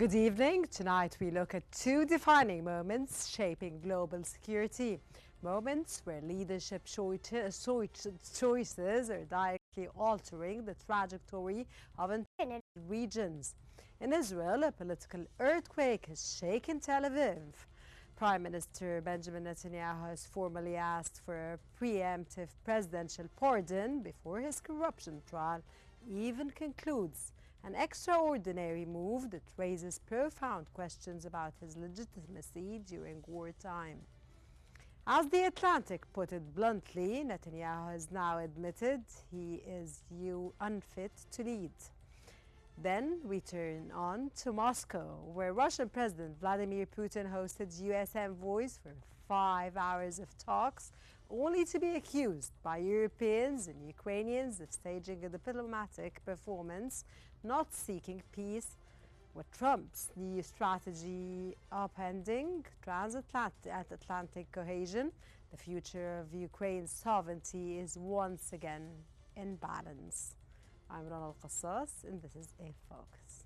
Good evening. Tonight we look at two defining moments shaping global security. Moments where leadership choices are directly altering the trajectory of entire regions. In Israel, a political earthquake has shaken Tel Aviv. Prime Minister Benjamin Netanyahu has formally asked for a preemptive presidential pardon before his corruption trial even concludes. An extraordinary move that raises profound questions about his legitimacy during wartime. As The Atlantic put it bluntly, Netanyahu has now admitted he is unfit to lead. Then we turn on to Moscow, where Russian President Vladimir Putin hosted U.S. envoys for 5 hours of talks, only to be accused by Europeans and Ukrainians of staging a diplomatic performance, not seeking peace, with Trump's new strategy upending transatlantic cohesion. The future of Ukraine's sovereignty is once again in balance. I'm Rana Al-Qassas, and this is A Focus.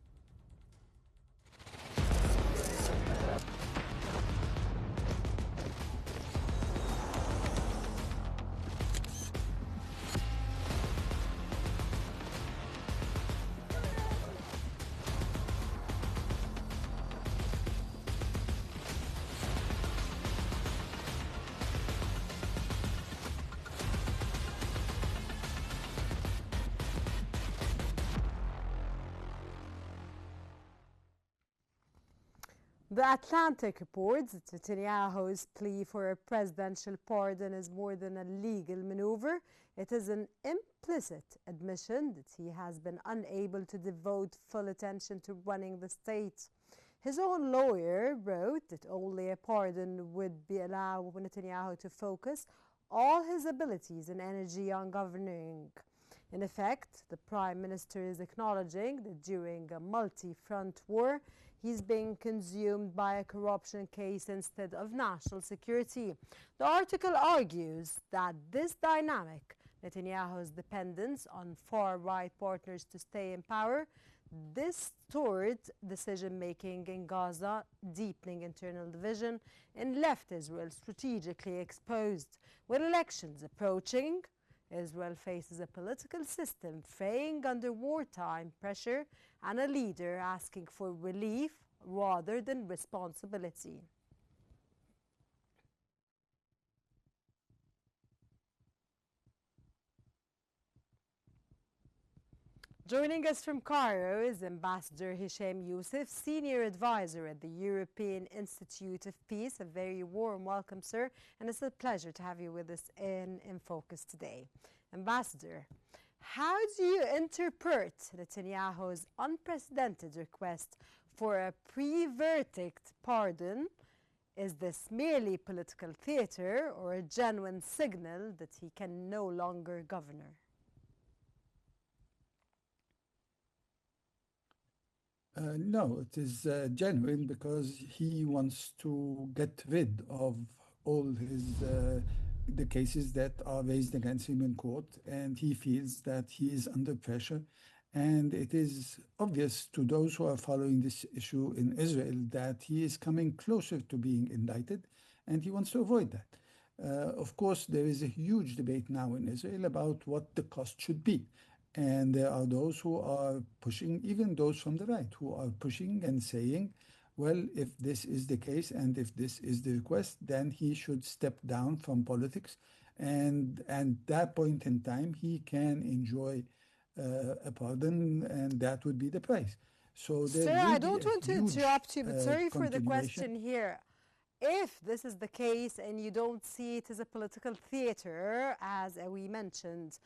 The Atlantic reports that Netanyahu's plea for a presidential pardon is more than a legal maneuver. It is an implicit admission that he has been unable to devote full attention to running the state. His own lawyer wrote that only a pardon would allow Netanyahu to focus all his abilities and energy on governing. In effect, the Prime Minister is acknowledging that during a multi-front war, he's being consumed by a corruption case instead of national security. The article argues that this dynamic, Netanyahu's dependence on far-right partners to stay in power, distorts decision-making in Gaza, deepening internal division, and left Israel strategically exposed. With elections approaching, Israel faces a political system fraying under wartime pressure and a leader asking for relief rather than responsibility. Joining us from Cairo is Ambassador Hisham Youssef, Senior Advisor at the European Institute of Peace. A very warm welcome, sir, and it's a pleasure to have you with us in Focus today. Ambassador, how do you interpret Netanyahu's unprecedented request for a pre-verdict pardon? Is this merely political theater or a genuine signal that he can no longer govern? No, it is genuine because he wants to get rid of all the cases that are raised against him in court, and he feels that he is under pressure. And it is obvious to those who are following this issue in Israel that he is coming closer to being indicted, and he wants to avoid that. Of course, there is a huge debate now in Israel about what the cost should be. And there are those who are pushing, even those from the right, who are pushing and saying, well, if this is the case and if this is the request, then he should step down from politics. And at that point in time, he can enjoy a pardon, and that would be the price. So there Sir, will I don't want to interrupt you, but sorry for the question here. If this is the case and you don't see it as a political theater, as we mentioned,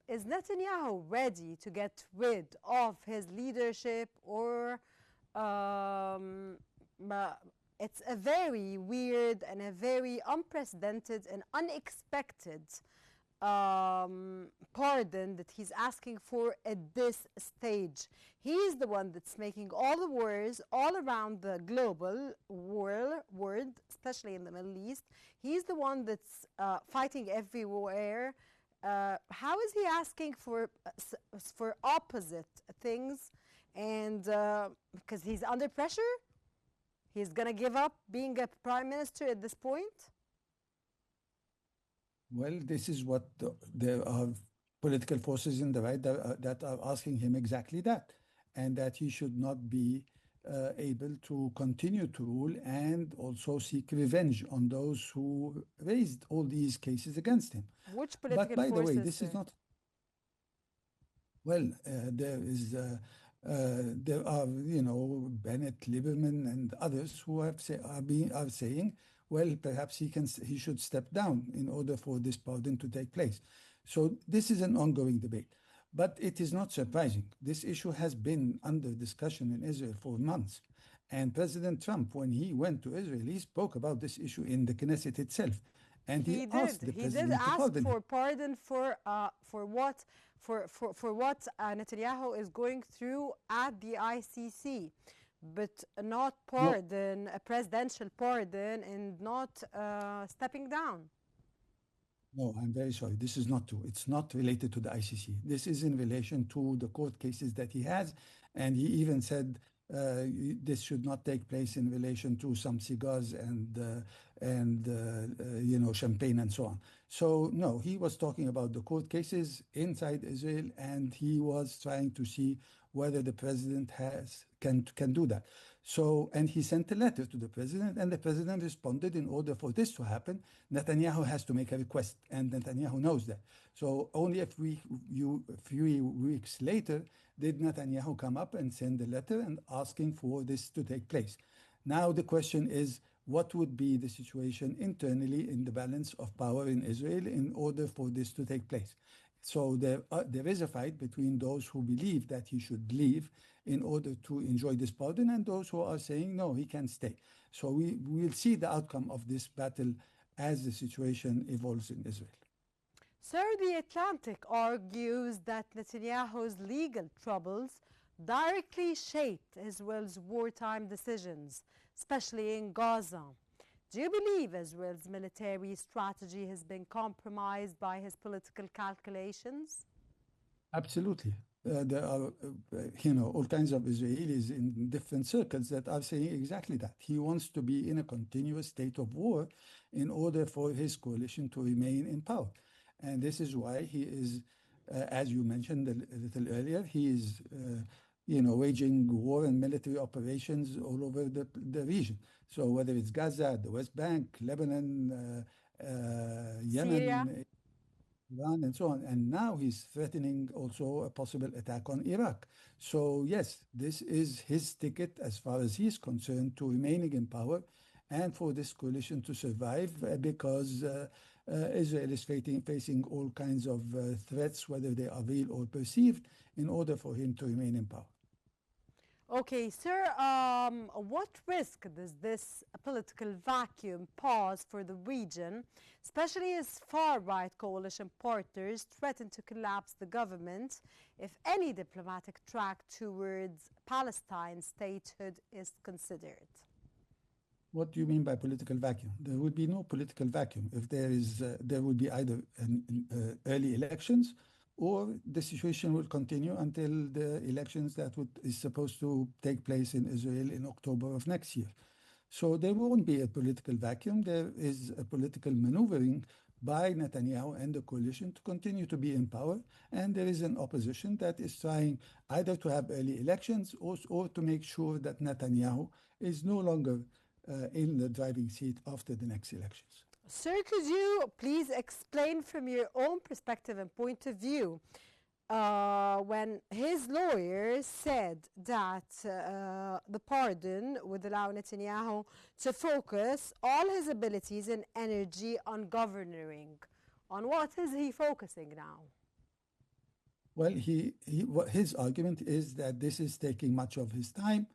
is Netanyahu ready to get rid of his leadership, or it's a very weird and a very unprecedented and unexpected pardon that he's asking for at this stage? He's the one that's making all the wars all around the global world, especially in the Middle East. He's the one that's fighting everywhere. How is he asking for opposite things And because he's under pressure, he's going to give up being a prime minister at this point? Well, this is what there are political forces in the right that are asking him exactly that, and that he should not be able to continue to rule and also seek revenge on those who raised all these cases against him. Which But political by the way, forces, this is sir? not well. There are, Bennett, Lieberman, and others who are saying, well, perhaps he should step down in order for this pardon to take place. So this is an ongoing debate, but it is not surprising. This issue has been under discussion in Israel for months, and President Trump, when he went to Israel, he spoke about this issue in the Knesset itself, and he He asked did. the He did president to ask pardon him. for pardon for what Netanyahu is going through at the ICC, but not No, pardon, a presidential pardon, and not stepping down. No, I'm very sorry. This is not true. It's not related to the ICC. This is in relation to the court cases that he has. And he even said this should not take place in relation to some cigars and champagne and so on. So no, he was talking about the court cases inside Israel, and he was trying to see whether the president can do that. So, and he sent a letter to the president, and the president responded, in order for this to happen, Netanyahu has to make a request, and Netanyahu knows that. So only a few weeks later did Netanyahu come up and send a letter and asking for this to take place. Now the question is, what would be the situation internally in the balance of power in Israel in order for this to take place? So there is a fight between those who believe that he should leave in order to enjoy this pardon and those who are saying, no, he can stay. So we will see the outcome of this battle as the situation evolves in Israel. Sir, The Atlantic argues that Netanyahu's legal troubles directly shaped Israel's wartime decisions, especially in Gaza. Do you believe Israel's military strategy has been compromised by his political calculations? Absolutely. There are, all kinds of Israelis in different circles that are saying exactly that. He wants to be in a continuous state of war in order for his coalition to remain in power. And this is why he is, as you mentioned a little earlier, he is, waging war and military operations all over the region. So whether it's Gaza, the West Bank, Lebanon, Syria? Yemen, Iran, and so on. And now he's threatening also a possible attack on Iraq. So yes, this is his ticket as far as he's concerned to remaining in power and for this coalition to survive because Israel is facing all kinds of threats, whether they are real or perceived, in order for him to remain in power. Okay, sir, what risk does this political vacuum pose for the region, especially as far-right coalition partners threaten to collapse the government if any diplomatic track towards Palestine statehood is considered? What do you mean by political vacuum? There would be no political vacuum. If there would be either early elections, or the situation will continue until the elections that is supposed to take place in Israel in October of next year. So there won't be a political vacuum. There is a political maneuvering by Netanyahu and the coalition to continue to be in power. And there is an opposition that is trying either to have early elections or to make sure that Netanyahu is no longer in the driving seat after the next elections. Sir, could you please explain from your own perspective and point of view when his lawyers said that the pardon would allow Netanyahu to focus all his abilities and energy on governing? On what is he focusing now? Well, his argument is that this is taking much of his time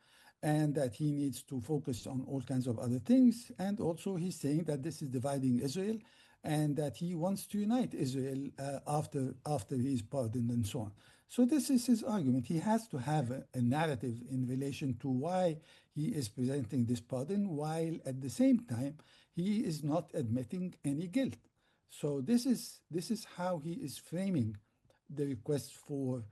and that he needs to focus on all kinds of other things. And also he's saying that this is dividing Israel and that he wants to unite Israel after he's pardoned and so on. So this is his argument. He has to have a narrative in relation to why he is presenting this pardon, while at the same time he is not admitting any guilt. So this is how he is framing the request for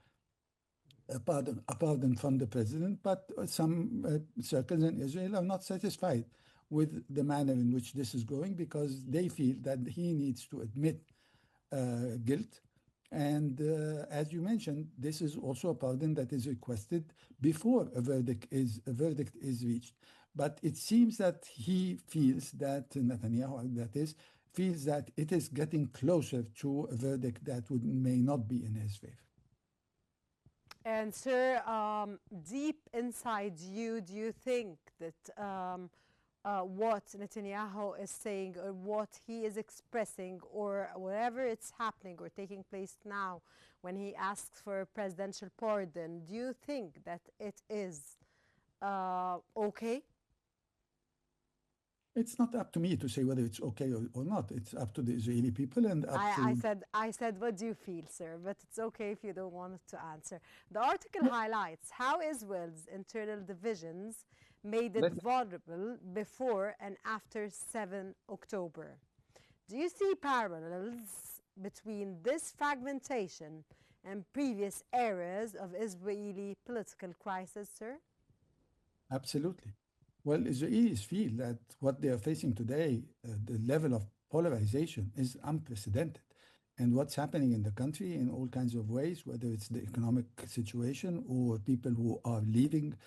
a pardon from the president, but some circles in Israel are not satisfied with the manner in which this is going because they feel that he needs to admit guilt. And as you mentioned, this is also a pardon that is requested before a verdict is reached. But it seems that he feels that Netanyahu, that is, feels that it is getting closer to a verdict that may not be in his favor. And sir, deep inside you, do you think that what Netanyahu is saying or what he is expressing or whatever it's happening or taking place now when he asks for a presidential pardon, do you think that it is okay? It's not up to me to say whether it's okay or not. It's up to the Israeli people and up I to. said, what do you feel, sir? But it's okay if you don't want to answer. The article highlights how Israel's internal divisions made it Let, vulnerable before and after 7 October. Do you see parallels between this fragmentation and previous eras of Israeli political crisis, sir? Absolutely. Well, Israelis feel that what they are facing today, the level of polarization, is unprecedented. And what's happening in the country in all kinds of ways, whether it's the economic situation or people who are leaving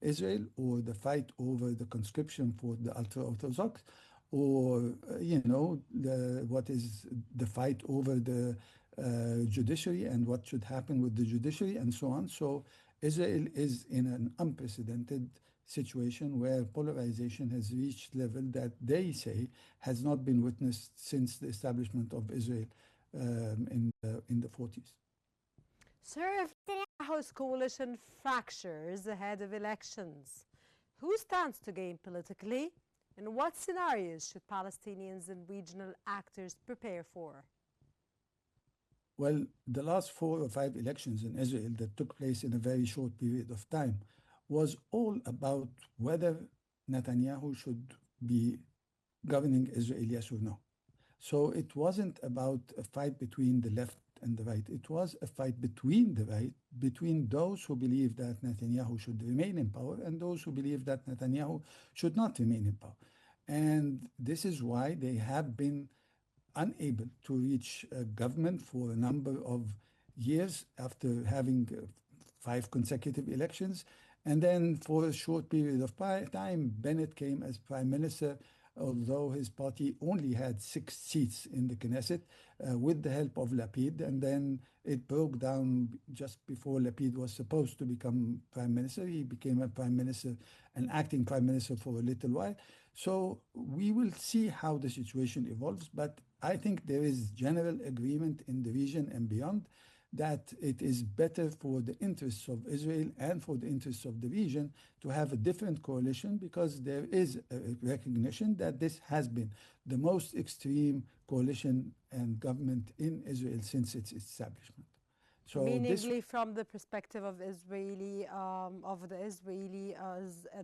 Israel or the fight over the conscription for the ultra-Orthodox or, what is the fight over the judiciary and what should happen with the judiciary and so on. So Israel is in an unprecedented situation where polarization has reached level that they say has not been witnessed since the establishment of Israel in the 40s. Sir, if Netanyahu's coalition fractures ahead of elections, who stands to gain politically? And what scenarios should Palestinians and regional actors prepare for? Well, the last 4 or 5 elections in Israel that took place in a very short period of time was all about whether Netanyahu should be governing Israel, yes or no. So it wasn't about a fight between the left and the right. It was a fight between the right, between those who believe that Netanyahu should remain in power and those who believe that Netanyahu should not remain in power. And this is why they have been unable to reach government for a number of years after having 5 consecutive elections. And then for a short period of time, Bennett came as prime minister, although his party only had 6 seats in the Knesset with the help of Lapid. And then it broke down just before Lapid was supposed to become prime minister. He became a prime minister, an acting prime minister for a little while. So we will see how the situation evolves. But I think there is general agreement in the region and beyond that it is better for the interests of Israel and for the interests of the region to have a different coalition because there is a recognition that this has been the most extreme coalition and government in Israel since its establishment. So meaningly from the perspective of Israeli,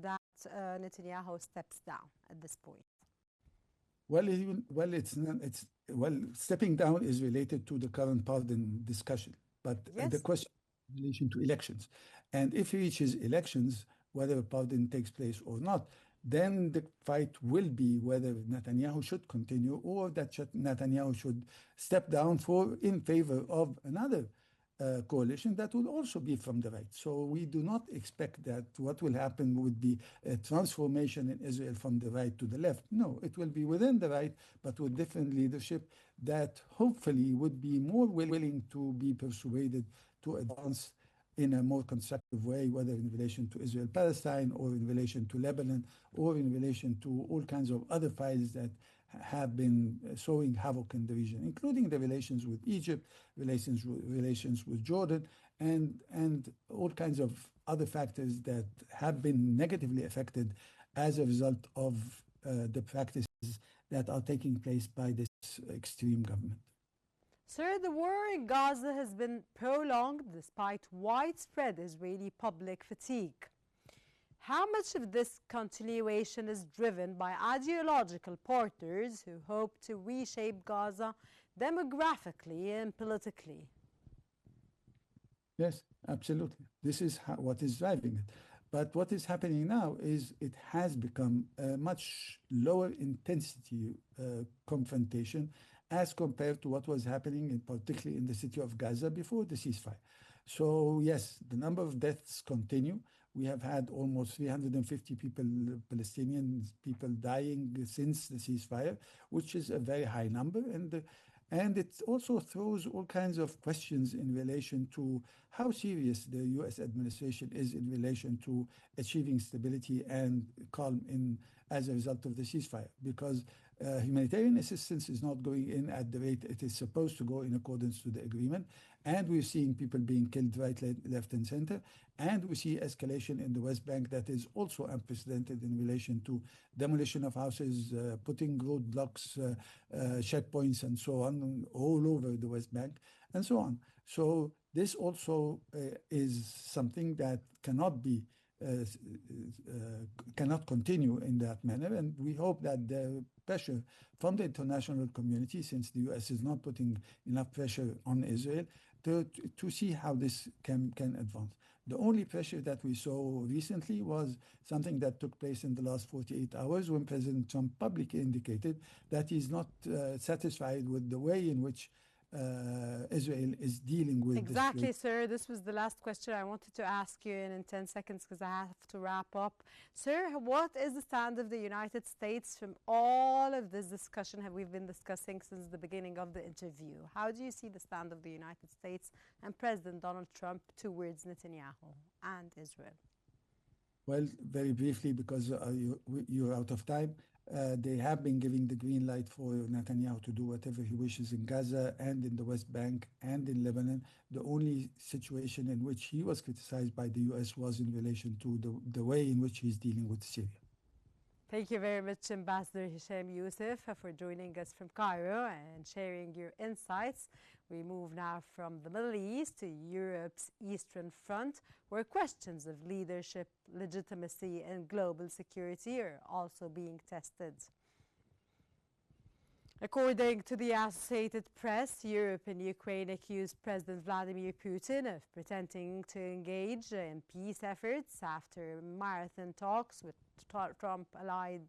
that Netanyahu steps down at this point. Stepping down is related to the current pardon discussion, but yes. The question in relation to elections. And if he reaches elections, whether a pardon takes place or not, then the fight will be whether Netanyahu should continue or that Netanyahu should step down in favor of another coalition that will also be from the right. So we do not expect that what will happen would be a transformation in Israel from the right to the left. No, it will be within the right, but with different leadership that hopefully would be more willing to be persuaded to advance in a more constructive way, whether in relation to Israel-Palestine or in relation to Lebanon or in relation to all kinds of other files that have been sowing havoc in the region, including the relations with Egypt, relations with Jordan, and all kinds of other factors that have been negatively affected as a result of the practices that are taking place by this extreme government. Sir, the war in Gaza has been prolonged despite widespread Israeli public fatigue. How much of this continuation is driven by ideological partners who hope to reshape Gaza demographically and politically? Yes, Absolutely. This is what is driving it. But what is happening now is it has become a much lower intensity confrontation as compared to what was happening, particularly in the city of Gaza before the ceasefire. So, yes, the number of deaths continue. We have had almost 350 people, Palestinian people dying since the ceasefire, which is a very high number. And it also throws all kinds of questions in relation to how serious the US administration is in relation to achieving stability and calm as a result of the ceasefire. Because humanitarian assistance is not going in at the rate it is supposed to go in accordance to the agreement. And we're seeing people being killed right, left, and center. And we see escalation in the West Bank that is also unprecedented in relation to demolition of houses, putting roadblocks, checkpoints, and so on, all over the West Bank, and so on. So this also is something that cannot continue in that manner. And we hope that the pressure from the international community, since the US is not putting enough pressure on Israel, to see how this can advance. The only pressure that we saw recently was something that took place in the last 48 hours when President Trump publicly indicated that he's not satisfied with the way in which Israel is dealing with this Exactly, sir. This was the last question I wanted to ask you in 10 seconds because I have to wrap up. Sir, what is the stand of the United States from all of this discussion we've been discussing since the beginning of the interview? How do you see the stand of the United States and President Donald Trump towards Netanyahu and Israel? Well, very briefly, because you're out of time, they have been giving the green light for Netanyahu to do whatever he wishes in Gaza and in the West Bank and in Lebanon. The only situation in which he was criticized by the US was in relation to the way in which he's dealing with Syria. Thank you very much, Ambassador Hisham Youssef, for joining us from Cairo and sharing your insights. We move now from the Middle East to Europe's Eastern Front, where questions of leadership, legitimacy, and global security are also being tested. According to the Associated Press, Europe and Ukraine accused President Vladimir Putin of pretending to engage in peace efforts after marathon talks with Trump-allied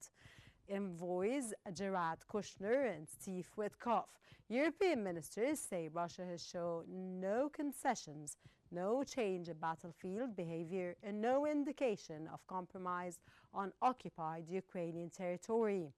envoys Jared Kushner and Steve Witkoff. European ministers say Russia has shown no concessions, no change in battlefield behavior, and no indication of compromise on occupied Ukrainian territory.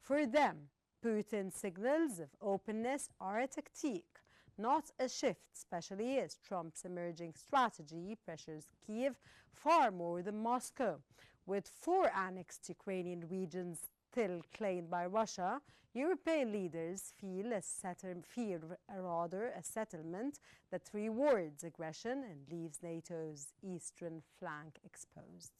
For them, Putin's signals of openness are a tactique, not a shift, especially as Trump's emerging strategy pressures Kyiv far more than Moscow. With 4 annexed Ukrainian regions still claimed by Russia, European leaders feel a settlement that rewards aggression and leaves NATO's eastern flank exposed.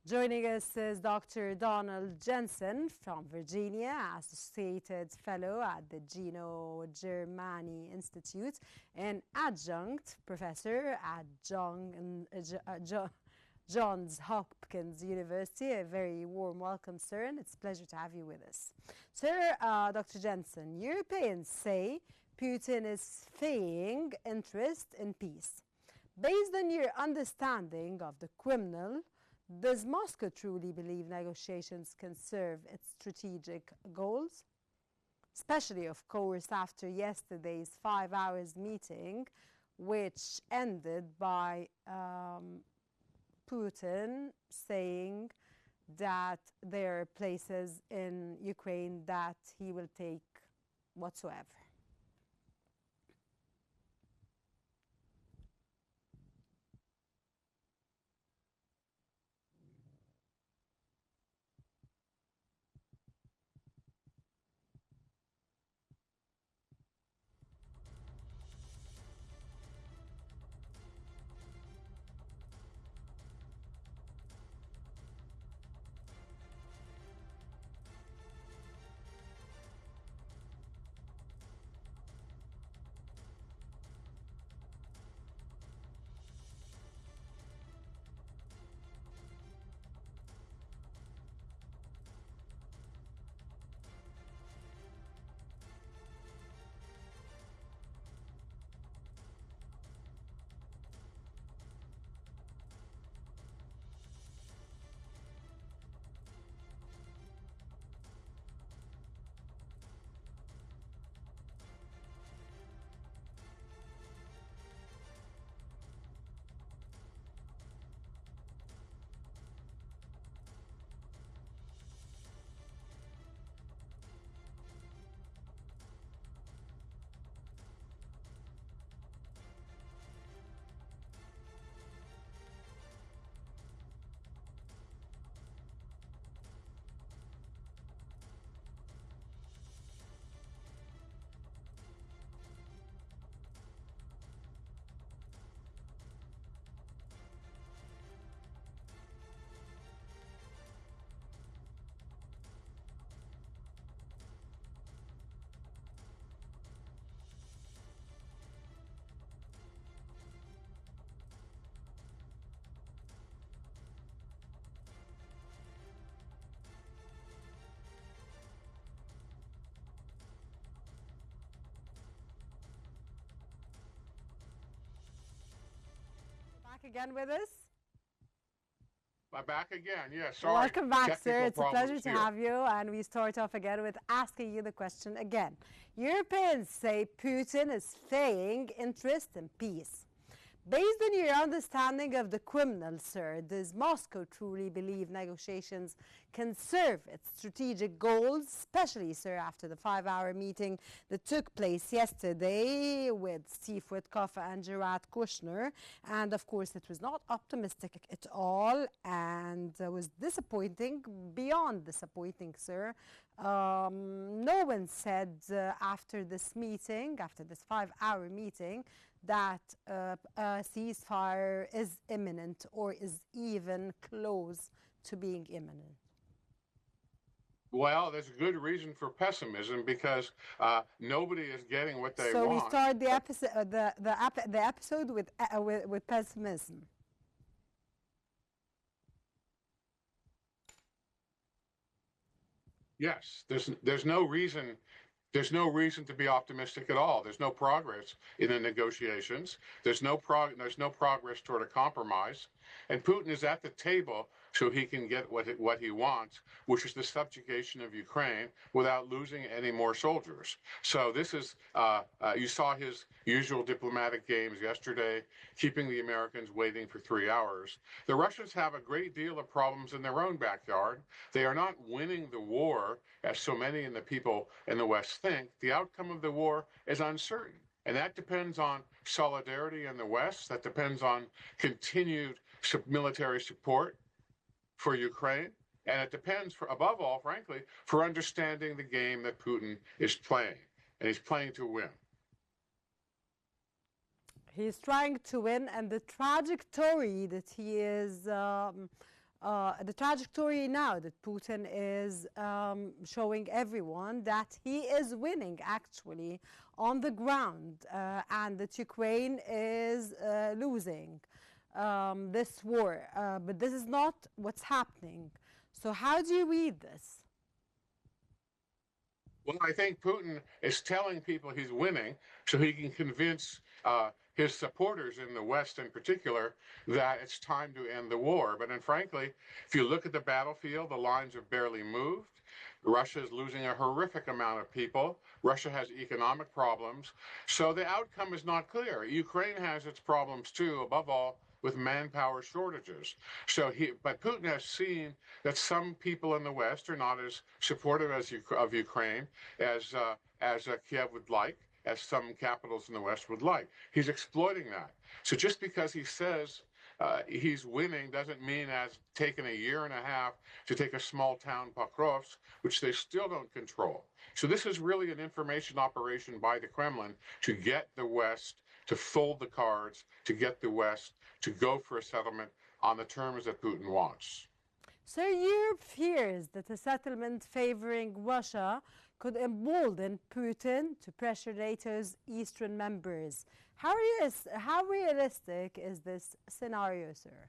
Joining us is Dr. Donald Jensen from Virginia, Associated Fellow at the Gino Germani Institute and Adjunct Professor at Johns Hopkins University. A very warm welcome, sir, and it's a pleasure to have you with us. Sir, Dr. Jensen, Europeans say Putin is feigning interest in peace. Based on your understanding of the criminal, does Moscow truly believe negotiations can serve its strategic goals? Especially, of course, after yesterday's 5 hours meeting, which ended by Putin saying that there are places in Ukraine that he will take whatsoever. back again with us? I'm back again. Yeah, sorry. Welcome back, Technical sir. It's a pleasure to here. have you. And we start off again with asking you the question again. Europeans say Putin is playing interest in peace. Based on your understanding of the criminal, sir, does Moscow truly believe negotiations can serve its strategic goals, especially, sir, after the 5-hour meeting that took place yesterday with Steve Witkoff and Jared Kushner? And, of course, it was not optimistic at all and was disappointing, beyond disappointing, sir. No one said after this meeting, after this 5-hour meeting, that a ceasefire is imminent or is even close to being imminent? Well, there's a good reason for pessimism because nobody is getting what they want. So we start the episode, the episode with pessimism. Yes, there's no reason. There's no reason to be optimistic at all. There's no progress in the negotiations. There's no progress toward a compromise. And Putin is at the table so he can get what he wants, which is the subjugation of Ukraine without losing any more soldiers. So this is, you saw his usual diplomatic games yesterday, keeping the Americans waiting for 3 hours. The Russians have a great deal of problems in their own backyard. They are not winning the war, as so many in the people in the West think. The outcome of the war is uncertain. And that depends on solidarity in the West. That depends on continued military support for Ukraine. And it depends, above all, frankly, for understanding the game that Putin is playing. And he's playing to win. He's trying to win, and the trajectory that he is, the trajectory now that Putin is showing everyone that he is winning actually on the ground, and that Ukraine is losing this war. But this is not what's happening. So how do you read this? Well, I think Putin is telling people he's winning so he can convince his supporters in the West in particular that it's time to end the war. But then, frankly, if you look at the battlefield, the lines have barely moved. Russia is losing a horrific amount of people. Russia has economic problems. So the outcome is not clear. Ukraine has its problems too, above all, with manpower shortages. But Putin has seen that some people in the West are not as supportive of Ukraine as Kiev would like, as some capitals in the West would like. He's exploiting that. So just because he says he's winning doesn't mean as taken a year and a half to take a small town, Pokrovsk, which they still don't control. So this is really an information operation by the Kremlin to get the West to fold the cards, to get the West to go for a settlement on the terms that Putin wants. So Europe fears that a settlement favoring Russia could embolden Putin to pressure NATO's eastern members. How realistic is this scenario, sir?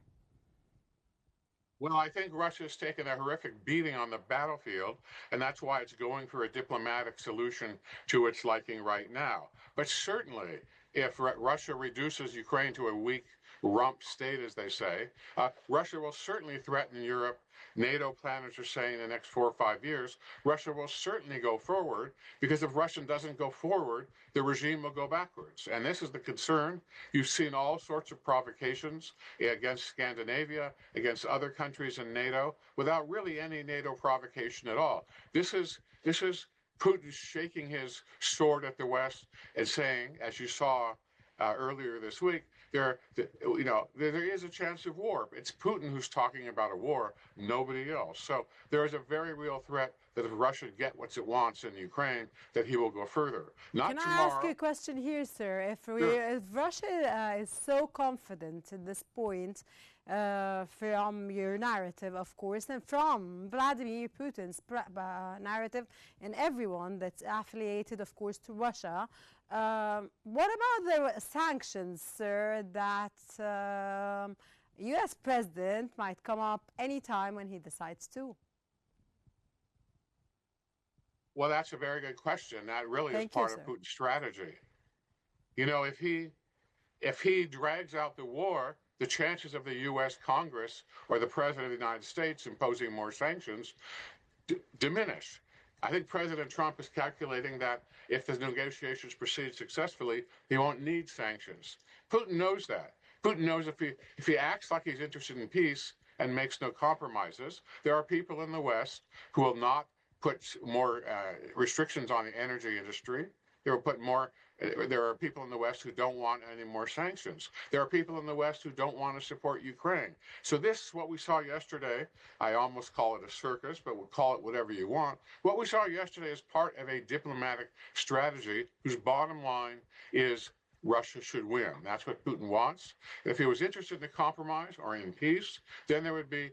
Well, I think Russia's taken a horrific beating on the battlefield, and that's why it's going for a diplomatic solution to its liking right now. But certainly, if Russia reduces Ukraine to a weak rump state, as they say, Russia will certainly threaten Europe. NATO planners are saying in the next 4 or 5 years, Russia will certainly go forward, because if Russia doesn't go forward, the regime will go backwards. And this is the concern. You've seen all sorts of provocations against Scandinavia, against other countries in NATO, without really any NATO provocation at all. This is Putin shaking his sword at the West and saying, as you saw earlier this week, there is a chance of war. It's Putin who's talking about a war, nobody else. So there is a very real threat that if Russia gets what it wants in Ukraine, that he will go further. Not tomorrow. Can I ask you a question here, sir? If Russia is so confident at this point, from your narrative, of course, and from Vladimir Putin's narrative, and everyone that's affiliated, of course, to Russia, what about the sanctions, sir, that U.S. president might come up anytime when he decides to? Well, that's a very good question. That really is part of Putin's strategy. You know, if he drags out the war, the chances of the U.S. Congress or the President of the United States imposing more sanctions diminish. I think President Trump is calculating that if the negotiations proceed successfully, he won't need sanctions. Putin knows that. Putin knows if he acts like he's interested in peace and makes no compromises, there are people in the West who will not put more restrictions on the energy industry. They will put more. There are people in the West who don't want any more sanctions. There are people in the West who don't want to support Ukraine. So this, what we saw yesterday, I almost call it a circus, but we'll call it whatever you want. What we saw yesterday is part of a diplomatic strategy whose bottom line is Russia should win. That's what Putin wants. If he was interested in a compromise or in peace, then there would be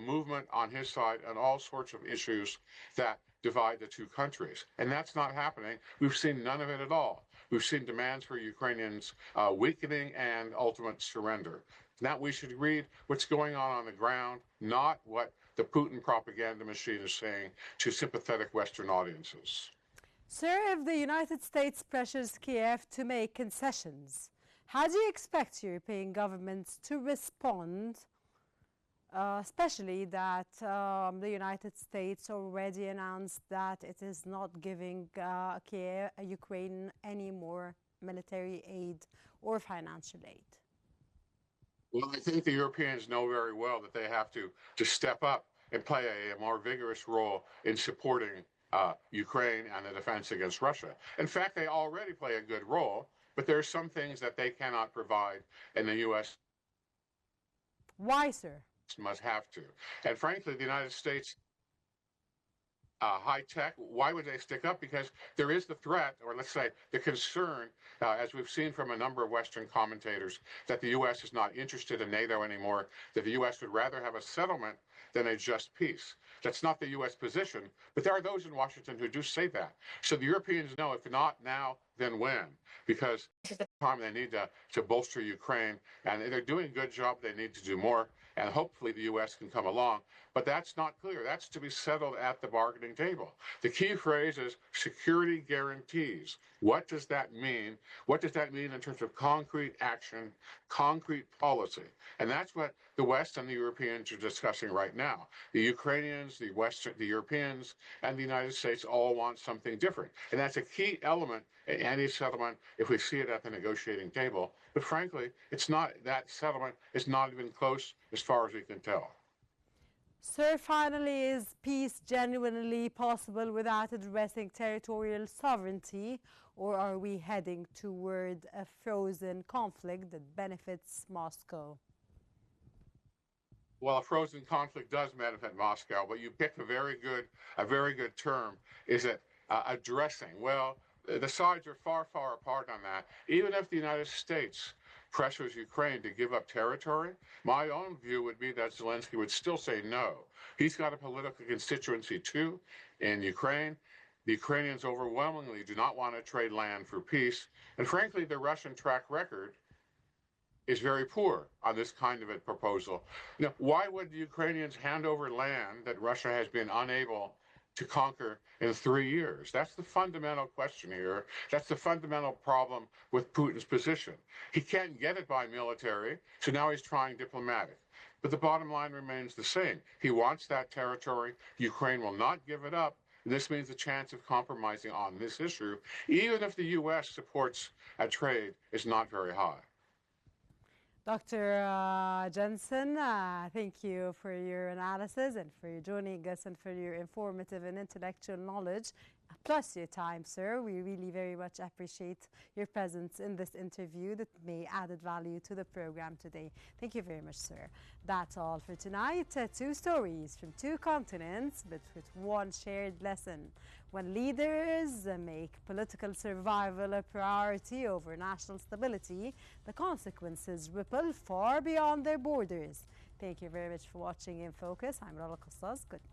movement on his side on all sorts of issues that divide the two countries. And that's not happening. We've seen none of it at all. We've seen demands for Ukrainians weakening and ultimate surrender. Now we should read what's going on the ground, not what the Putin propaganda machine is saying to sympathetic Western audiences. Sir, if the United States pressures Kiev to make concessions, how do you expect European governments to respond, especially that the United States already announced that it is not giving Ukraine any more military aid or financial aid? Well, I think the Europeans know very well that they have to step up and play a more vigorous role in supporting Ukraine and the defense against Russia. In fact, they already play a good role, but there are some things that they cannot provide, and the U.S. Why, sir? Must have to. And frankly, the United States, high tech, why would they stick up? Because there is the threat, or let's say the concern, as we've seen from a number of Western commentators, that the U.S. is not interested in NATO anymore, that the U.S. would rather have a settlement than a just peace. That's not the U.S. position, but there are those in Washington who do say that. So the Europeans know, if not now, then when? Because this is the time they need to bolster Ukraine, and they're doing a good job. They need to do more, and hopefully the U.S. can come along. But that's not clear. That's to be settled at the bargaining table. The key phrase is security guarantees. What does that mean? What does that mean in terms of concrete action, concrete policy? And that's what the West and the Europeans are discussing right now. The Ukrainians, the Europeans, and the United States all want something different. And that's a key element in any settlement if we see it at the negotiating table. But frankly, it's not, that settlement is not even close as far as we can tell. Sir, finally, is peace genuinely possible without addressing territorial sovereignty, or are we heading toward a frozen conflict that benefits Moscow? Well, a frozen conflict does benefit Moscow, but you picked a very good term. Is it addressing? Well, the sides are far, far apart on that. Even if the United States pressures Ukraine to give up territory, my own view would be that Zelensky would still say no. He's got a political constituency too in Ukraine. The Ukrainians overwhelmingly do not want to trade land for peace. And frankly, the Russian track record is very poor on this kind of a proposal. Now, why would the Ukrainians hand over land that Russia has been unable to conquer in 3 years? That's the fundamental question here. That's the fundamental problem with Putin's position. He can't get it by military, so now he's trying diplomatic. But the bottom line remains the same. He wants that territory. Ukraine will not give it up. And this means the chance of compromising on this issue, even if the U.S. supports a trade, is not very high. Dr. Jensen, thank you for your analysis and for joining us and for your informative and intellectual knowledge, plus your time, sir. We really very much appreciate your presence in this interview that may added value to the program today. Thank you very much, sir. That's all for tonight. Two stories from two continents, but with one shared lesson. When leaders make political survival a priority over national stability, the consequences ripple far beyond their borders. Thank you very much for watching In Focus. I'm Rola Kostas. Good night.